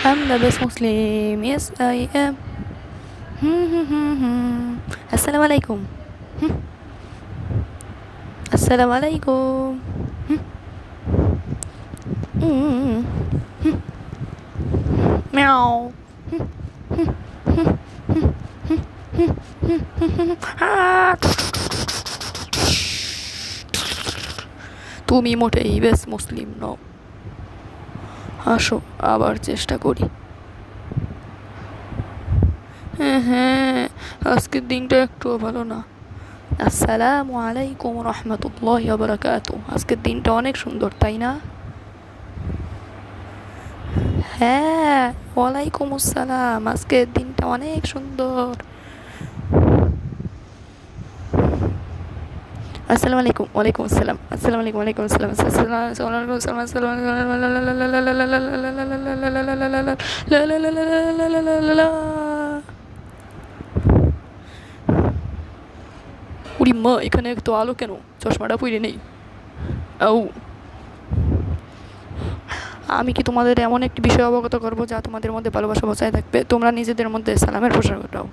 I'm the best Muslim. Yes, I am. Assalamu alaikum. Assalamu alaikum. Meow. তুমি মোটেই বেশ মুসলিম নও। আসো আবার চেষ্টা করি। হ্যাঁ, আজকের দিনটা একটুও ভালো না। আসসালামু আলাইকুম রহমতুল্লাহি ওয়া বারাকাতুহু। আজকের দিনটা অনেক সুন্দর, তাই না? হ্যাঁ, ওয়ালাইকুম আসসালাম। আজকের দিনটা অনেক সুন্দর। আসসালামু আলাইকুম। ওয়ালাইকুম আসসালাম। আসসালামু আলাইকুম। ওয়ালাইকুম আসসালাম। উরি মা, এখানে তো আলো কেন? চশমাটা পরে নেই। আউ, আমি কি তোমাদের এমন একটি বিষয় অবগত করবো যা তোমাদের মধ্যে ভালোবাসা বজায় থাকবে? তোমরা নিজেদের মধ্যে সালামের প্রসার ঘটাও।